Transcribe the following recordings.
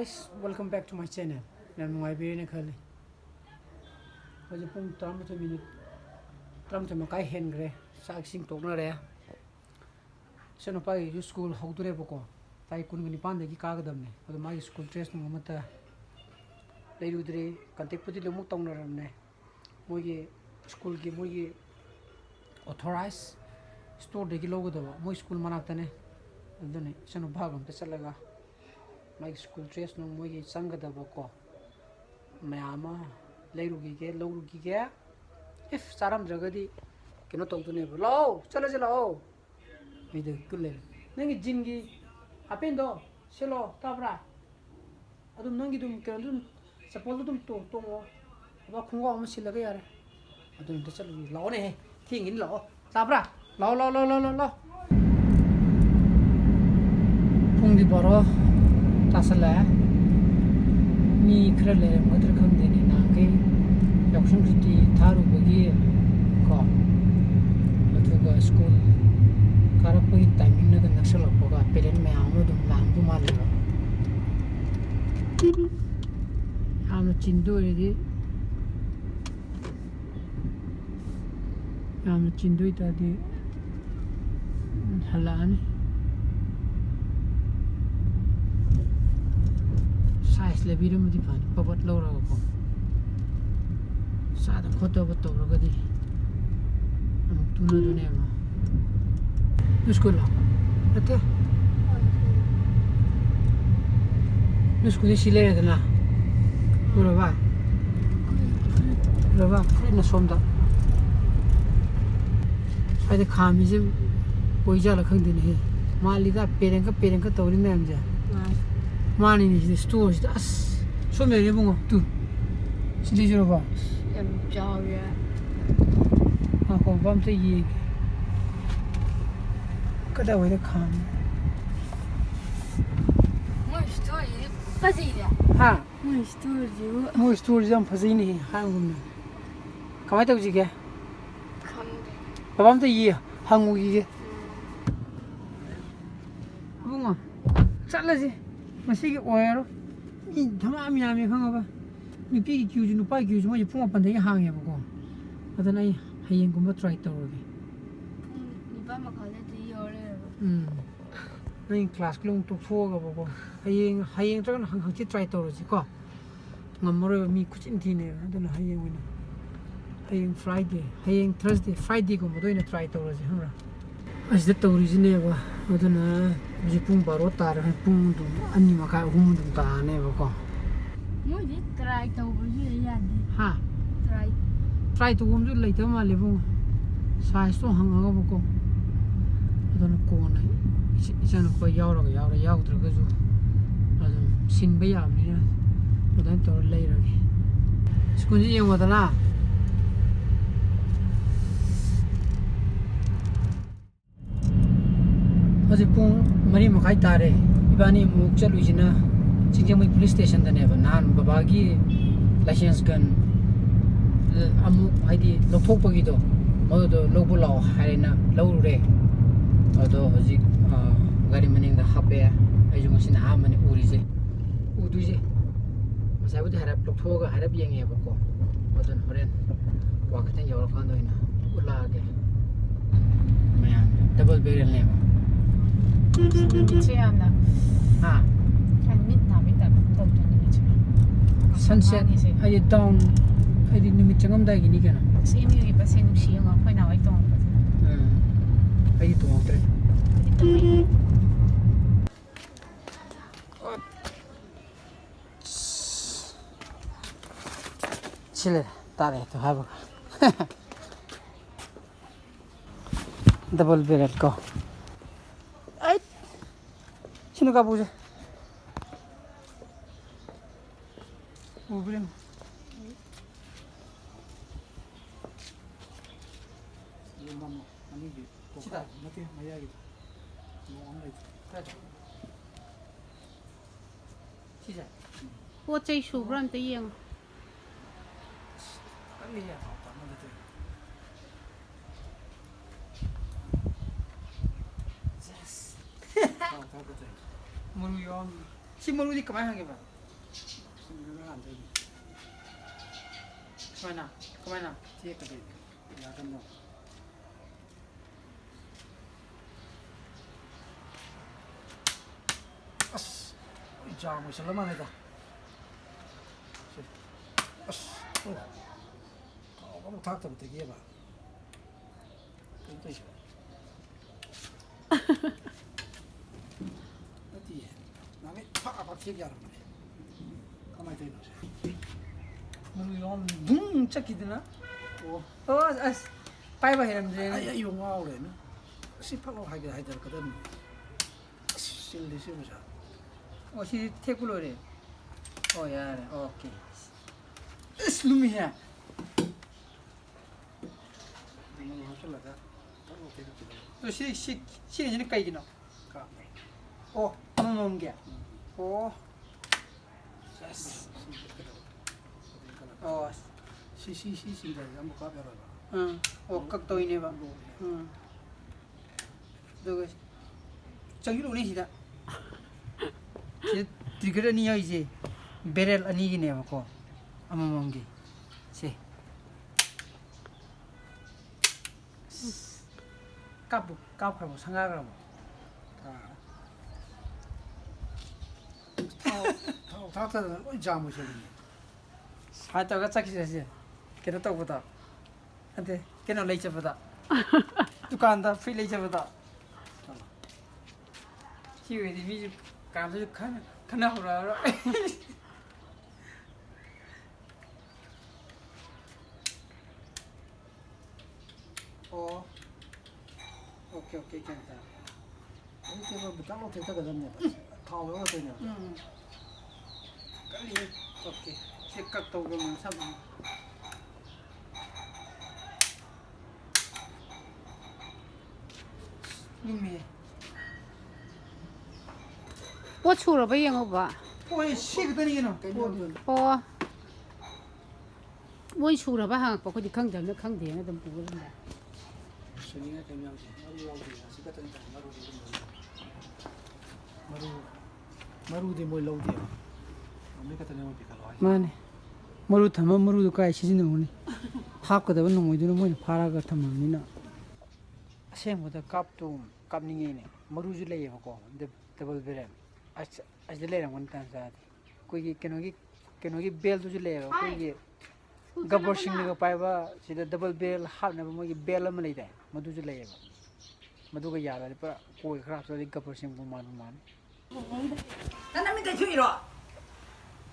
guys, welcome back to my channel. I'm Nuaibirina Kali. Hoje pum 30 minutes. 30 makai hengre. Saksing tokna re. Seno pai ju school haudure boko. Tai kun gni pande gi kaga damne. Ado mai school dress nu mata. Leiru dire kantek puti lemu tongna ramne. Moye school gi moye authorized store de gi logo daba. Moy school manaktane. Adone seno bhagam te chalaga. My school dress no moye sangada boko mayama leirugi ke lorugi ke if saram jagadi keno tongtune lo chala idu kulle nangi jingi apendo selo tabra adum nangi dum kendum sapol dum to ba khunga am silaga yare adum te chala lo ne thingin lo tabra lo phungdi baro tasala mi krale motor kham deni na ke yaksum juti tharu bagi ko athuga school karapoi timing na naksala boga parent me amodum langdu malwa anu chindu edi anu chindu itadi halani size le biru mudi pani pabat lo ra ko sada photo bato ra gadi am tuna dune ma school ate school sile re na pura ba na somda ade khami je poija la khang dine he mali da pereng ka tawri na am ja Mani ni the stores das so me ne bungo tu sili jero ba em chao ya ha ko bam te yi kada we de kham moi story fazia ha moi store jam phazai ni ha ngum kamai ta ji ge kham bam te yi hangu yi ge bungo chala ji masih oero I thama ami khanga ba ni pi ki ju nu pai ki ju mo phung pan de hang ya ko adana I hayeng ko try to ro ni ba ma khale ti yore nei class klung to pho ga ba ko hayeng tra hang chi try to ro ji ko ngamro mi kuchin thi ne adana hayeng wina hayeng Friday hayeng Thursday Friday ko mo do ina try to ro ji hamra asda to origine ba adana ji pung baro tar pung dum ani ma ka hum dum ta ne ba ko moi di try to bu ji ya di ha try to hum ju lai ta ma le bu size to hang ga ba ko adana ko na isan ko yaw tra ga ju adum sin ba ya ni na adana to lai ra gi school ji yeng wa da na Hoje pung mari makai tare ibani muk chalu jina Chingjamui police station da ne ba nan babagi license gun amu haidi lophok pagi do modo lobu law harina lawru re odo hoji gari maning da hape ai jung sin ha mani uri je udu je masai bu harap lophok harap yenge ba ko odon horen wakatan yor kan do ina ula ge mayan double barrel ne Michiana ha kan mit to ni sunset ai down ai di nimit changam dai gini kana semi yu pa sen si nga phai na ai tong ai to tre chile tare to have double barrel ko ai sino ka buje ubrim mama ani di kita mati maya gitu mau online kaja sisa po chai su bran te yeng kali ya apa mana tu yes mulu yon si mulu di kemana gitu 신경을 안 되니. 그만나. 뒤에까지 야간 뭐. 아스, 이 자고 있을만 해다. 아스, 너무 탁탁 되게 해봐. 또 있어. 어디에? 남의 팍팍 튀게 하는 거네. 가만히 더 있노세. 물론 뭉짝 기드나? 아스, 빠이바 해람제. 아야 용화 오래는. 시팔로 하게 해야 되거든. 실리 시보자. 시 테쿨로래. 야, 오케이. 슬루미야. 너무 하실라다. 또 시리즈는 까이기나. 한번 놓은 게. 시시시시가 한번 가벼라. 각도이네 봐. 너 저기로 오네시다. 트리거니야 이제 베렐 아니기네 뭐. 아무런 게. 세. 까불고 상하라고. 다 자무셔. 사다가 착시지. 걔도 또 보다. 근데 걔는 레이저 보다. 두칸다 프리 레이저 보다. 키위디 미지 감수 카나 호라. 오케이 괜찮다. 이게 뭐 잘로 되거든요. 다 외워 되냐? 빨리 오케이. 색깔도 그러면 삼. 님이. 我出了不赢我吧？ 오이 시거든요. 哦，我出了吧？哈，包括你坑的那坑点那都不是的。 신이가 되면 시거든 마루디 뭐 로디야. 아메리카 때문에 비가로. 마네. 마루 담아 마루도 까이 시즌에 오네. 하거든 놈이들은 뭐 파라가 담아미나. 생보다 값도 값닝이네. 마루주 레이고. 더블 베렘. 아즈레랑 원탄사. कोई केनोगी bell तुझे ले रो कोई गब्बर सिंह ने पाएगा सीधा double bale half ने मोगी bell में ले जाए मधु जो ले मधु का याद है पर कोई खराब तो गब्बर सिंह को मान नन्ना में कैसे हीरो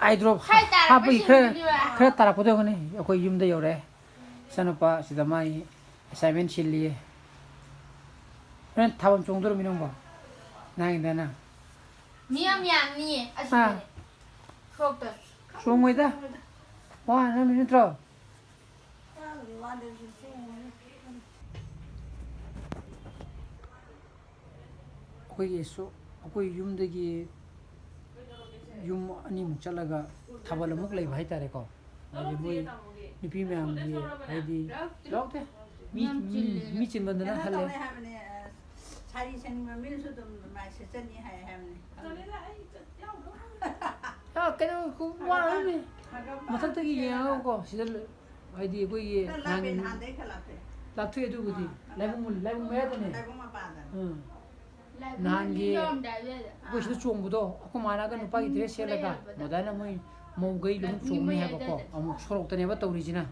आई ड्रॉप हाफ ही खर तारा को तो नहीं कोई युम दे योरे सनपा सीधा माई असाइनमेंट छिल लिए ren thawam chongdor minong ba nang dana miam ni asli khokta chongoi da wa na min tro koy so koy yum dagi yum ani muk chalaga thabal muk lei bhai tare ko ai moi nipi myam gi ai di lokte mi chin bandana hale 사리 생기면 민수도 맛있으니 하야하네. 야, 그냥 그 와라네. 무슨 뜻이야? 그거 시들 아이디 거기 난 랍투에 두고지. 라이브 해야 되네. 응. 난게 그 시도 총부도 아까 말하가 누파기 드레스엘라가 뭐다나 뭐 거기 좀 총이 해 갖고 아무 소록도 내가 떠오르지나.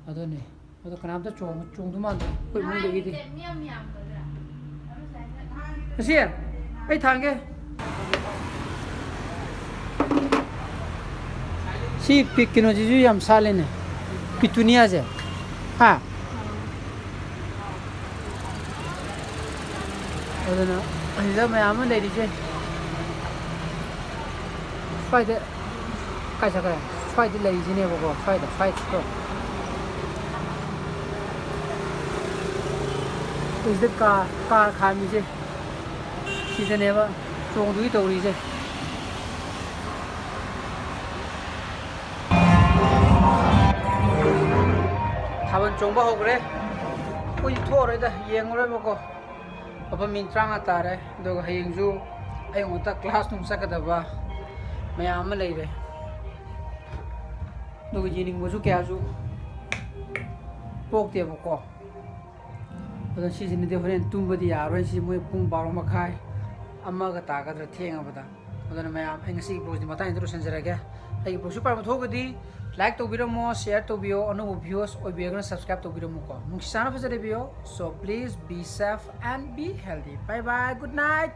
아더네. 아더 그나마도 총도 많다. 거기 뭐 되게 돼. Siya, ay tangge. Si pikino jiju yam salene. Pitunia je. Ha. Odana, ida mayam le dije. Faide kaisa kare. Faide le dije ne bogo. Faide to. Is the car khami je. 시즌에봐 종두기 떠오르지 답은 종바하고 그래 거기 토어래다 이행을 해보고 아빠 민트랑아 따래 너가 하영주 아영부터 클래스 좀 시작하다봐 매암을 내래 ꯑꯗꯨꯒ ꯌꯦꯡꯅꯤꯡꯕꯁꯨ ꯀꯌꯥꯁꯨ ꯄꯣꯛꯇꯦꯕꯀꯣ ꯑꯗꯣ ꯁꯤꯁꯤꯅꯗꯤ ꯍꯣꯔꯦꯟ ꯇꯨꯝꯕꯗꯤ ꯌꯥꯔꯣꯏ ꯁꯤ ꯃꯣꯏ ꯄꯨꯡ 12:30 1ꯒ ꯇꯥꯒꯗ꯭ꯔꯥ ꯊꯦꯡꯉꯕꯗ ꯑꯗꯨꯅ ꯃꯌꯥꯝ ꯑꯩ ꯉꯁꯤꯒꯤ ꯕ꯭ꯂꯣꯒꯁꯤ ꯃꯇꯥꯡꯗ ꯂꯣꯏꯁꯤꯟꯖꯔꯒꯦ ꯑꯩꯒꯤ ꯕ꯭ꯂꯣꯒꯁꯨ ꯄꯥꯝꯕ ꯊꯣꯛꯑꯒꯗꯤ ꯂꯥꯏꯛ ꯇꯧꯕꯤꯔꯝꯃꯣ ꯁꯤꯌꯔ ꯇꯧꯕꯤꯌꯣ ꯑꯅꯧꯕ ꯚ꯭ꯌꯨꯋꯔꯁ ꯑꯣꯏꯕꯤꯔꯒꯅ ꯁꯕꯁꯀ꯭ꯔꯥꯏꯕ ꯇꯧꯕꯤꯔꯝꯃꯣꯀꯣ ꯅꯨꯡꯁꯤ ꯆꯥꯅ ꯐꯖꯔꯕꯤꯌꯣ so please be safe and be healthy bye bye good night